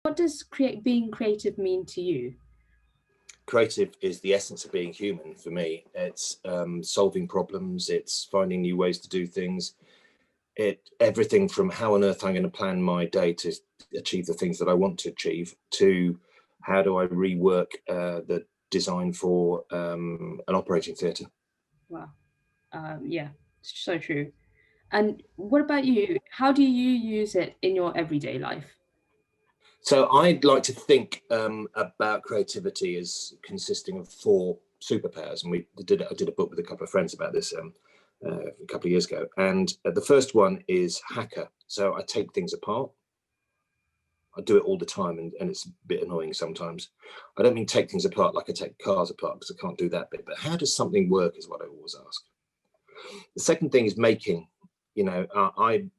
What does being creative mean to you? Creative is the essence of being human for me. It's solving problems, it's finding new ways to do things. Everything from how on earth I'm going to plan my day to achieve the things that I want to achieve, to how do I rework the design for an operating theatre. Wow. Yeah, so true. And what about you? How do you use it in your everyday life? So I'd like to think about creativity as consisting of 4 superpowers, and I did a book with a couple of friends about this a couple of years ago. And the first one is hacker. So I take things apart. I do it all the time, and it's a bit annoying sometimes. I don't mean take things apart like I take cars apart, because I can't do that bit. But how does something work is what I always ask. The second thing is making. You know, I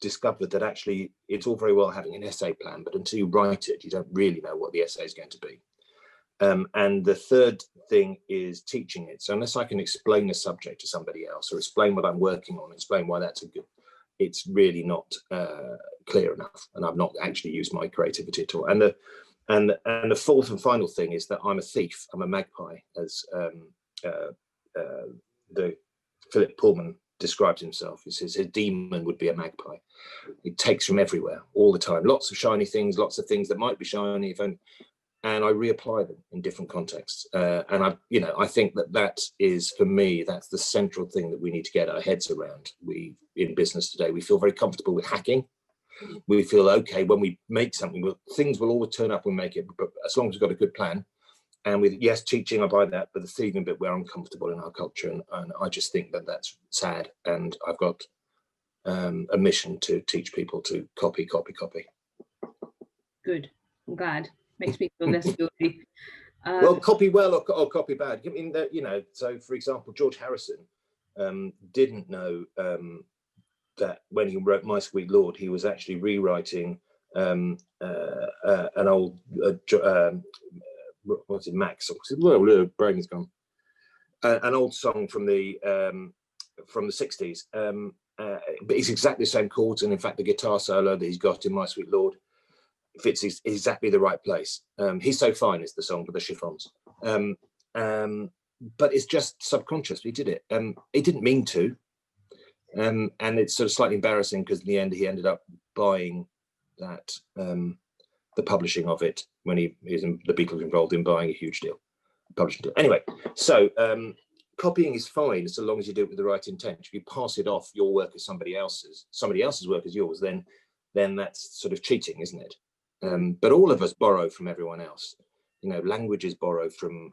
discovered that actually it's all very well having an essay plan, but until you write it, you don't really know what the essay is going to be. And the third thing is teaching it. So unless I can explain a subject to somebody else, or explain what I'm working on, explain why that's a good, it's really not clear enough. And I've not actually used my creativity at all. And the fourth and final thing is that I'm a thief. I'm a magpie, as the Philip Pullman describes himself. He says his demon would be a magpie. He takes from everywhere all the time, lots of shiny things, lots of things that might be shiny, and I reapply them in different contexts. And I think that is, for me, that's the central thing that we need to get our heads around. We, in business today, we feel very comfortable with hacking. We feel okay when we make something, things will always turn up when we make it, but as long as we've got a good plan. And with, yes, teaching, I buy that, but the thieving bit, we're uncomfortable in our culture. And I just think that that's sad. And I've got a mission to teach people to copy. Good. I'm glad. Makes me feel less guilty. Well, copy well or copy bad. I mean, so for example, George Harrison didn't know that when he wrote My Sweet Lord, he was actually rewriting an old what's it, Max? Well, brain's gone. An old song from the 60s, but it's exactly the same chords, and in fact, the guitar solo that he's got in My Sweet Lord fits exactly the right place. He's So Fine is the song for the chiffons, but it's just subconscious. He did it. He didn't mean to, and it's sort of slightly embarrassing because in the end he ended up buying that. The publishing of it, when the Beatles involved in buying a huge deal, publishing deal. Anyway, so copying is fine so long as you do it with the right intent. If you pass it off, your work as somebody else's work as yours, then that's sort of cheating, isn't it? But all of us borrow from everyone else. You know, languages borrow from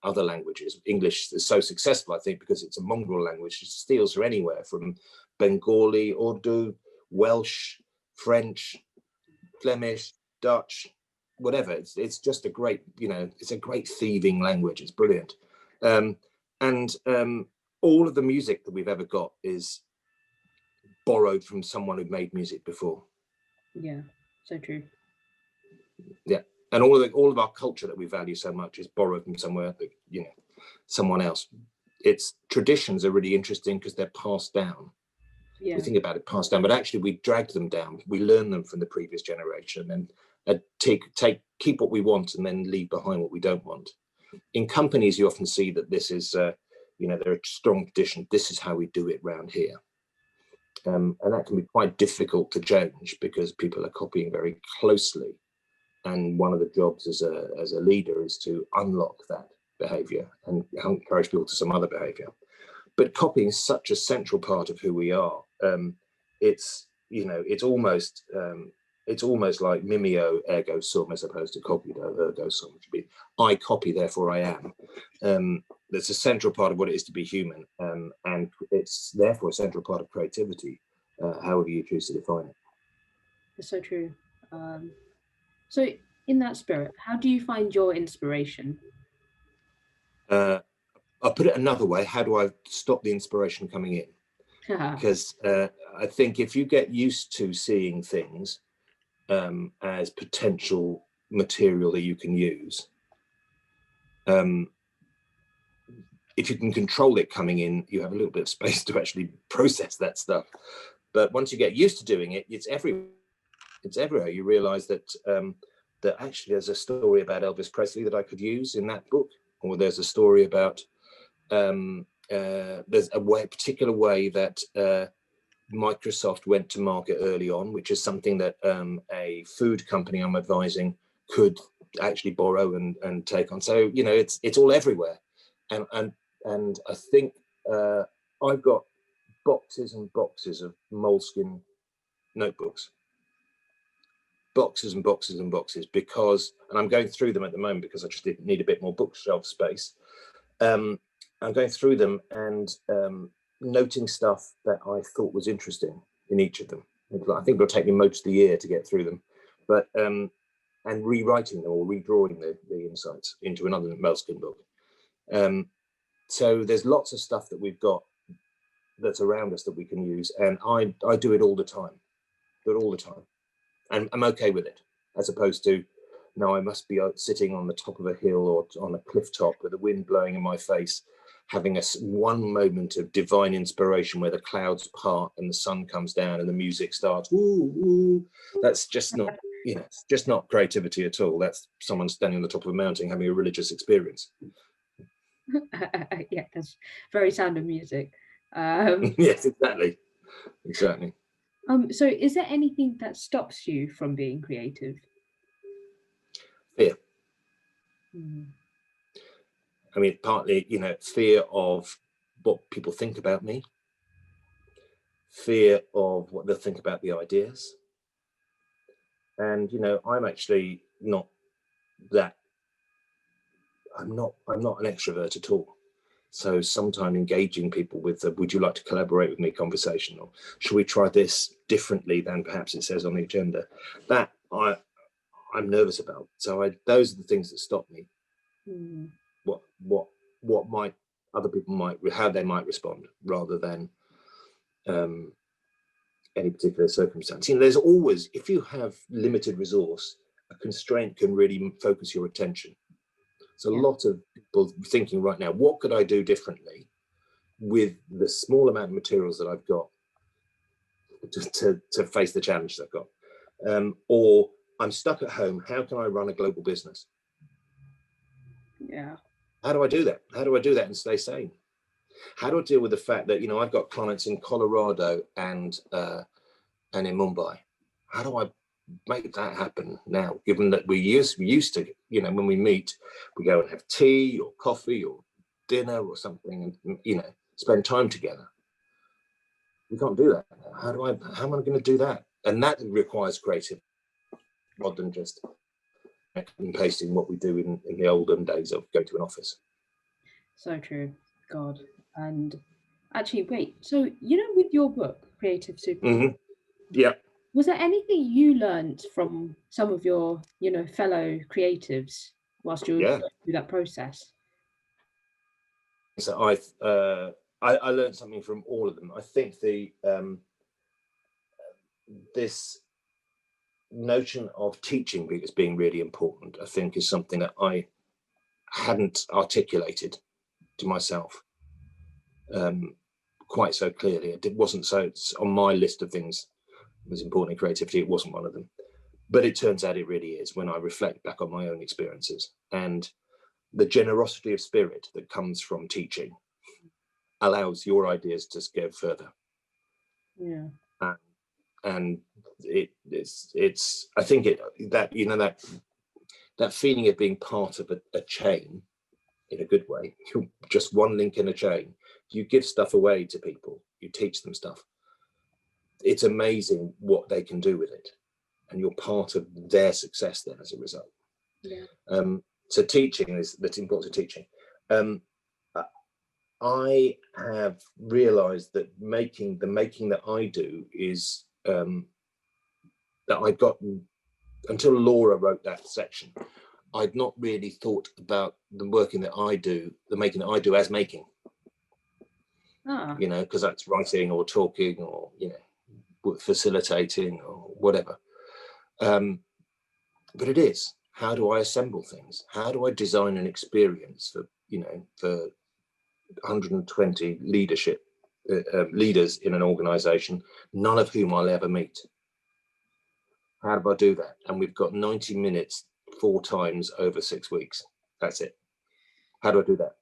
other languages. English is so successful, I think, because it's a mongrel language. It steals from anywhere, from Bengali, Urdu, Welsh, French, Flemish, Dutch, whatever. It's just a great, it's a great thieving language. It's brilliant. And all of the music that we've ever got is borrowed from someone who made music before. Yeah, so true. Yeah, and all of our culture that we value so much is borrowed from somewhere, someone else. Its traditions are really interesting because they're passed down. Yeah. We think about it passed down, but actually we dragged them down. We learn them from the previous generation, and keep what we want and then leave behind what we don't want. In companies, you often see that this is, there are strong traditions. This is how we do it round here. And that can be quite difficult to change because people are copying very closely. And one of the jobs as a leader is to unlock that behavior and encourage people to some other behavior. But copying is such a central part of who we are. It's almost like mimeo ergo sum, as opposed to copio ergo sum, which would be I copy, therefore I am. That's a central part of what it is to be human, and it's therefore a central part of creativity, however you choose to define it. It's so true. So in that spirit, how do you find your inspiration? I'll put it another way. How do I stop the inspiration coming in? Because I think if you get used to seeing things as potential material that you can use, if you can control it coming in, you have a little bit of space to actually process that stuff. But once you get used to doing it, it's everywhere. It's everywhere. You realize that that actually there's a story about Elvis Presley that I could use in that book, or there's a story about there's a particular way that Microsoft went to market early on, which is something that a food company I'm advising could actually borrow and take on. So, you know, it's all everywhere. And I think I've got boxes and boxes of moleskin notebooks, boxes and boxes and boxes, because, and I'm going through them at the moment because I just need a bit more bookshelf space. I'm going through them and noting stuff that I thought was interesting in each of them. I think it'll take me most of the year to get through them, but and rewriting them or redrawing the insights into another moleskin book. So there's lots of stuff that we've got that's around us that we can use, and I do it all the time. Do it all the time, and I'm okay with it, as opposed to, no, I must be sitting on the top of a hill or on a cliff top with the wind blowing in my face, having one moment of divine inspiration where the clouds part and the sun comes down and the music starts. Ooh, ooh. That's just not, you know, it's just not creativity at all. That's someone standing on the top of a mountain having a religious experience. Yeah, that's very Sound of Music. Yes, exactly. So is there anything that stops you from being creative? Fear. Mm. I mean, partly, you know, fear of what people think about me, fear of what they'll think about the ideas. And, you know, I'm actually not that, I'm not an extrovert at all. So sometimes engaging people with the, would you like to collaborate with me conversation, or should we try this differently than perhaps it says on the agenda, that I'm nervous about. So those are the things that stop me. Mm. What might other people how they might respond, rather than any particular circumstance. You know, there's always, if you have limited resource, a constraint can really focus your attention. So a lot of people thinking right now, what could I do differently with the small amount of materials that I've got to face the challenge I've got? Or I'm stuck at home, how can I run a global business? Yeah. How do I do that? How do I do that and stay sane? How do I deal with the fact that, you know, I've got clients in Colorado and in Mumbai? How do I make that happen now, given that we used to, you know, when we meet, we go and have tea or coffee or dinner or something, and, you know, spend time together. We can't do that. How am I going to do that? And that requires creativity, rather than just and pasting what we do in the olden days of going to an office. So true. God. And actually, wait, so, you know, with your book, Creative Superpowers, Yeah. was there anything you learned from some of your, you know, fellow creatives whilst you were going through that process? So I learned something from all of them. I think this notion of teaching as being really important, I think, is something that I hadn't articulated to myself quite so clearly. It wasn't so, it's on my list of things that was important in creativity. It wasn't one of them, but it turns out it really is when I reflect back on my own experiences, and the generosity of spirit that comes from teaching allows your ideas to go further. Yeah. And it's I think that, you know, that feeling of being part of a chain in a good way, you're just one link in a chain. You give stuff away to people, you teach them stuff. It's amazing what they can do with it, and you're part of their success then as a result. Yeah. So teaching that's important to teaching. I have realized that the making that I do is that I got, until Laura wrote that section, I'd not really thought about the working that I do, the making that I do, as making. You know, because that's writing or talking or, you know, facilitating or whatever. But it is, how do I assemble things? How do I design an experience for, you know, for 120 leaders in an organization, none of whom I'll ever meet? How do I do that? And we've got 90 minutes 4 times over 6 weeks. That's it. How do I do that?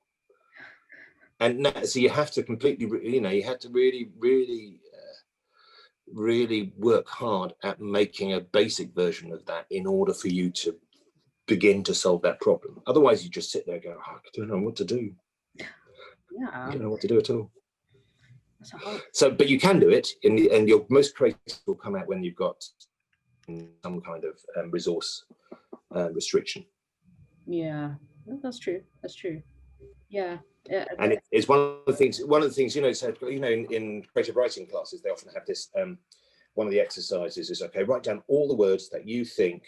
And so you have to completely, you have to really, really, really work hard at making a basic version of that in order for you to begin to solve that problem. Otherwise, you just sit there and go, oh, I don't know what to do. Yeah. I don't know what to do at all. That's a hard. So, but you can do it, and your most creative will come out when you've got some kind of resource restriction. Yeah, that's true. That's true. Yeah. Yeah. And it's one of the things, so, in creative writing classes, they often have this, one of the exercises is, okay, write down all the words that you think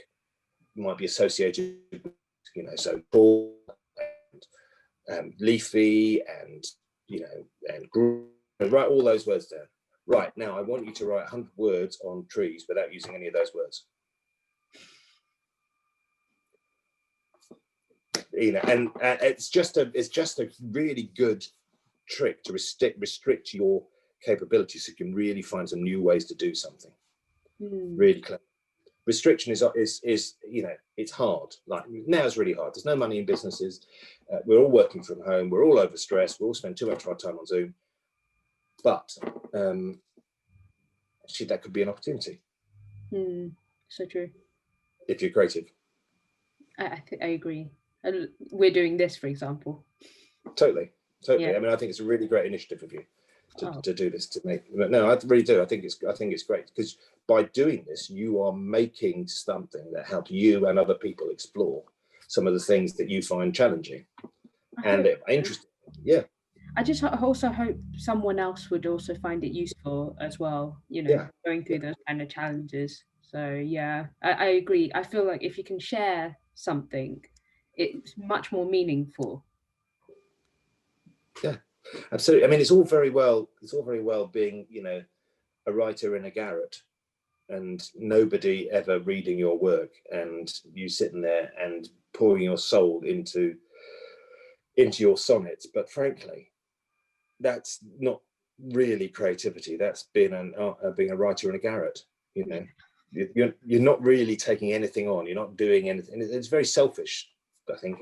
might be associated with, so tall and leafy and, and write all those words down. Right, now I want you to write 100 words on trees without using any of those words. And it's just a really good trick to restrict your capabilities, so you can really find some new ways to do something. Really clever. Restriction is it's hard. Like now it's really hard. There's no money in businesses. We're all working from home. We're all overstressed. We all spend too much of our time on Zoom. But actually, that could be an opportunity. So true. If you're creative. I agree. And we're doing this, for example. Totally. Yeah. I mean, I think it's a really great initiative of you to do this. No, I really do. I think it's great, because by doing this, you are making something that helps you and other people explore some of the things that you find challenging and interesting. Yeah. I just also hope someone else would also find it useful as well, going through those kind of challenges. So yeah, I agree. I feel like if you can share something, it's much more meaningful. Yeah, absolutely. I mean, it's all very well being, a writer in a garret and nobody ever reading your work, and you sitting there and pouring your soul into your sonnets. But frankly, that's not really creativity. That's being a writer in a garret. You're not really taking anything on. You're not doing anything. It's very selfish, I think.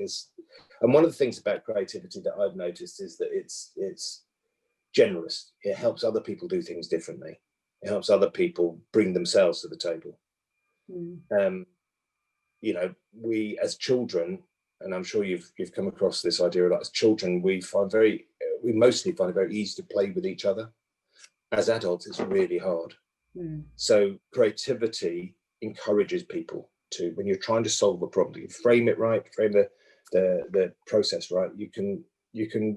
And one of the things about creativity that I've noticed is that it's generous. It helps other people do things differently. It helps other people bring themselves to the table. We as children, and I'm sure you've come across this idea a lot, as children, we mostly find it very easy to play with each other. As adults, it's really hard. So creativity encourages people to, when you're trying to solve a problem, you frame it right, frame the process right, you can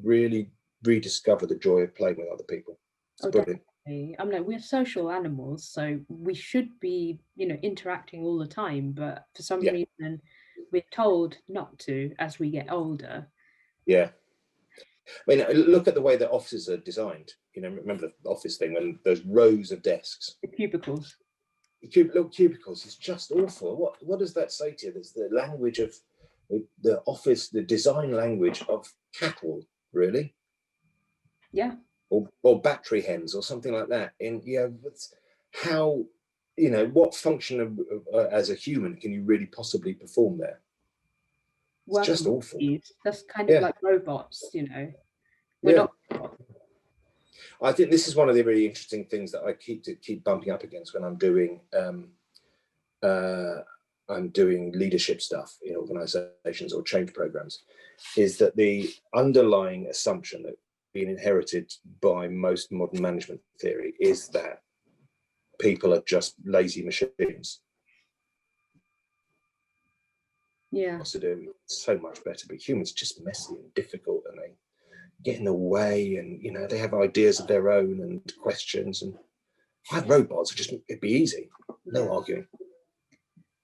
really rediscover the joy of playing with other people. It's brilliant. Definitely. I'm like, we're social animals, so we should be, interacting all the time, but for some reason we're told not to as we get older. Yeah. I mean, look at the way that offices are designed. Remember the office thing, when those rows of desks, the cubicles. Little cubicles. It's just awful. What does that say to you? There's the language of the office, the design language of cattle, really. Yeah. Or battery hens or something like that. And how, what function as a human can you really possibly perform there? It's just awful. That's kind of like robots, We're not robots. I think this is one of the really interesting things that I keep bumping up against when I'm doing leadership stuff in organizations or change programs, is that the underlying assumption that being inherited by most modern management theory is that people are just lazy machines. Yeah. To do so much better, but humans are just messy and difficult, and they get in the way, and they have ideas of their own and questions, and if I had robots, it'd be easy, no arguing.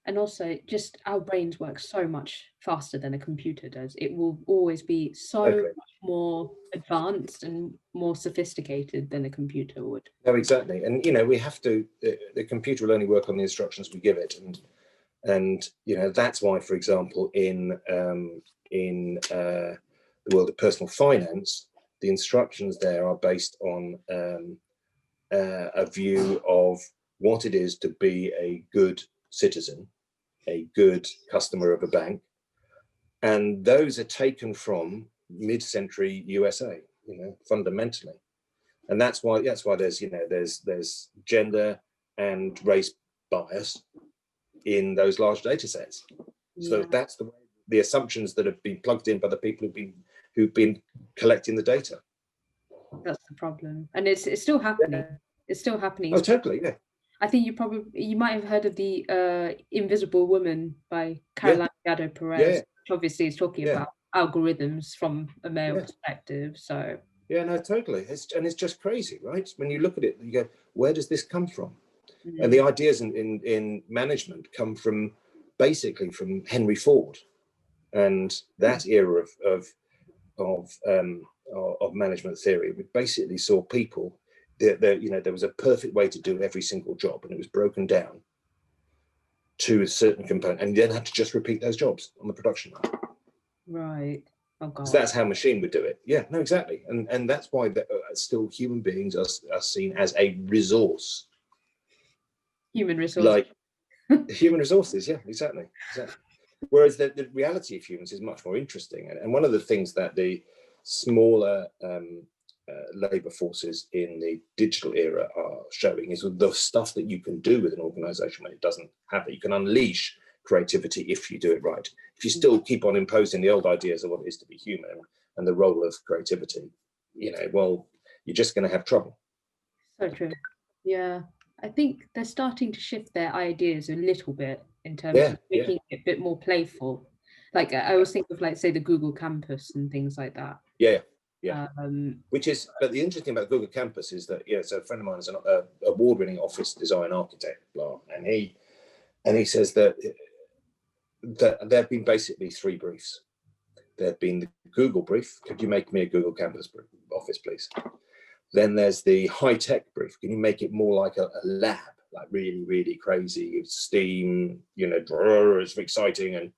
And also, just our brains work so much faster than a computer does. It will always be so much more advanced and more sophisticated than a computer would. No, exactly. And we have to, the computer will only work on the instructions we give it, and that's why, for example, in the world of personal finance, the instructions there are based on a view of what it is to be a good citizen, a good customer of a bank. And those are taken from mid-century USA, fundamentally. And that's why there's gender and race bias in those large data sets. So that's the assumptions that have been plugged in by the people who've been collecting the data. That's the problem, and it's still happening. Yeah. It's still happening. Oh, totally, yeah. I think you might have heard of the Invisible Woman by Caroline Gado Perez, which obviously is talking about algorithms from a male perspective. So yeah, no, totally. It's just crazy, right? When you look at it, you go, where does this come from? And the ideas in management come from basically from Henry Ford and that era of management theory. We basically saw people there was a perfect way to do every single job, and it was broken down to a certain component, and you then had to just repeat those jobs on the production line. Right. Oh God. So that's how machine would do it. Yeah, no, exactly. And that's why still human beings are seen as a resource. Human resource. Like human resources, yeah, exactly. Whereas the reality of humans is much more interesting. And one of the things that the smaller labour forces in the digital era are showing is the stuff that you can do with an organisation when it doesn't have it. You can unleash creativity if you do it right. If you still keep on imposing the old ideas of what it is to be human and the role of creativity, well, you're just going to have trouble. So true. Yeah. I think they're starting to shift their ideas a little bit in terms of making it a bit more playful. Like I always think of, like, say, the Google Campus and things like that. Yeah. But the interesting thing about Google Campus is that, so a friend of mine is an award-winning office design architect, and he says that there have been basically 3 briefs. There have been the Google brief, could you make me a Google Campus office, please? Then there's the high-tech brief, can you make it more like a lab, like really, really crazy, steam, it's exciting.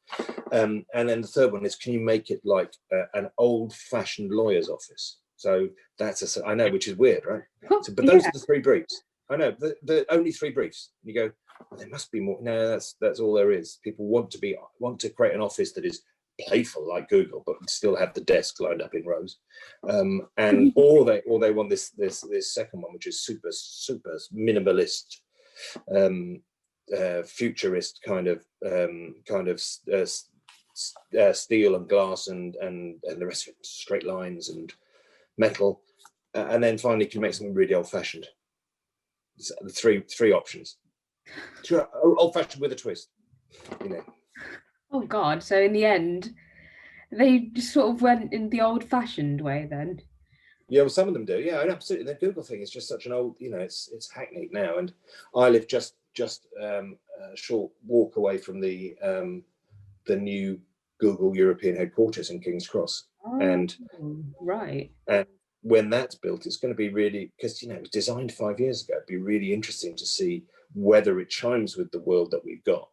And then the third one is, can you make it like an old-fashioned lawyer's office? So that's I know, which is weird, right? So, but those are the 3 briefs. I know, the only 3 briefs. You go, well, there must be more. No, that's all there is. People want to create an office that is playful like Google, but still have the desks lined up in rows. And or they want this second one, which is super minimalist, futurist kind of steel and glass and the rest of it, straight lines and metal, and then finally can make something really old-fashioned. The three options. Old-fashioned with a twist, Oh God! So in the end, they just sort of went in the old-fashioned way then. Yeah, well, some of them do. Yeah, absolutely. The Google thing is just such an old, it's hackneyed now. And I live just a short walk away from the new Google European headquarters in King's Cross. And when that's built, it's going to be really, because it was designed 5 years ago. It'd be really interesting to see whether it chimes with the world that we've got,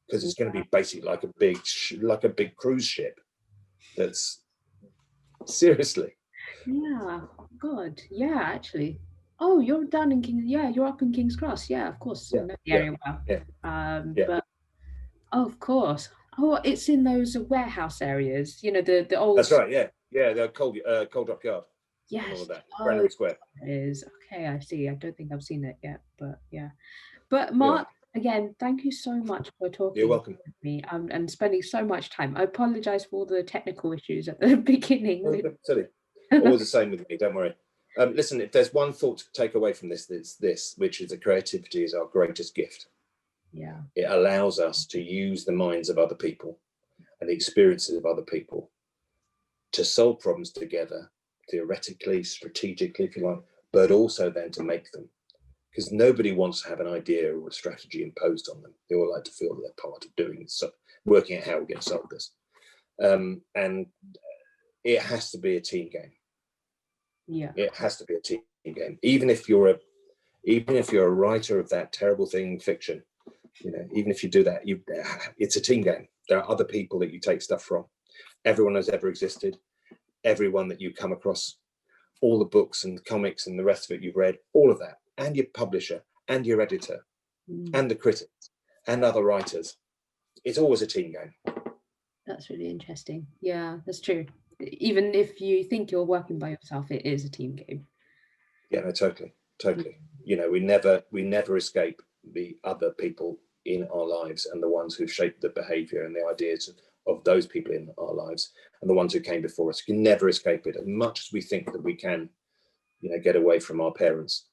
because it's going to be basically like a big cruise ship. That's seriously. Yeah. God. Yeah. Actually. Oh, you're down in King's. Yeah, you're up in King's Cross. Yeah, of course. I know the area well. But of course. Oh, it's in those warehouse areas. The old. That's right. Yeah. The cold drop yard. Yes. And all of that. Granary Square. It is. Okay, I see. I don't think I've seen it yet, but yeah. But Mark, again, thank you so much for talking. You're welcome. With me and spending so much time. I apologize for all the technical issues at the beginning. Silly. Always the same with me. Don't worry. Listen, if there's one thought to take away from this, it's this, which is that creativity is our greatest gift. Yeah. It allows us to use the minds of other people and the experiences of other people to solve problems together, theoretically, strategically, if you like, but also then to make them. Because nobody wants to have an idea or a strategy imposed on them. They all like to feel that they're part of doing so, working out how we're going to solve this. And it has to be a team game. Yeah. It has to be a team game. Even if you're a writer of that terrible thing, fiction, even if you do that, it's a team game. There are other people that you take stuff from. Everyone has ever existed. Everyone that you come across, all the books and comics and the rest of it you've read, all of that, and your publisher and your editor and the critics and other writers. It's always a team game. That's really interesting. Yeah, that's true. Even if you think you're working by yourself, it is a team game. Yeah, no, totally. You know, we never escape the other people in our lives, and the ones who've shaped the behaviour and the ideas of those people in our lives, and the ones who came before us. You can never escape it, as much as we think that we can, you know, get away from our parents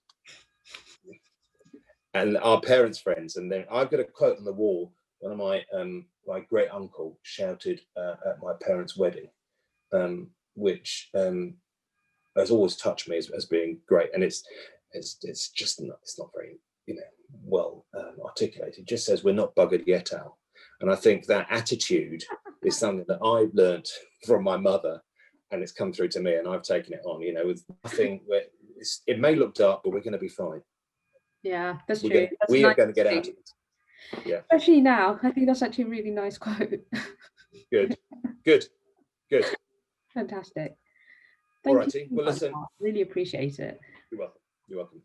and our parents' friends. And then I've got a quote on the wall. One of my great uncle shouted at my parents' wedding, which has always touched me as being great. And it's just not, it's not very, you know, well articulated. It just says, "We're not buggered yet, Al." And I think that attitude is something that I've learned from my mother, and it's come through to me, and I've taken it on. You know, with nothing. It may look dark, but we're going to be fine. Yeah, that's true. We are going to get out of it. Yeah. Especially now, I think that's actually a really nice quote. Good. Fantastic. Thank you. Well, listen. Really appreciate it. You're welcome.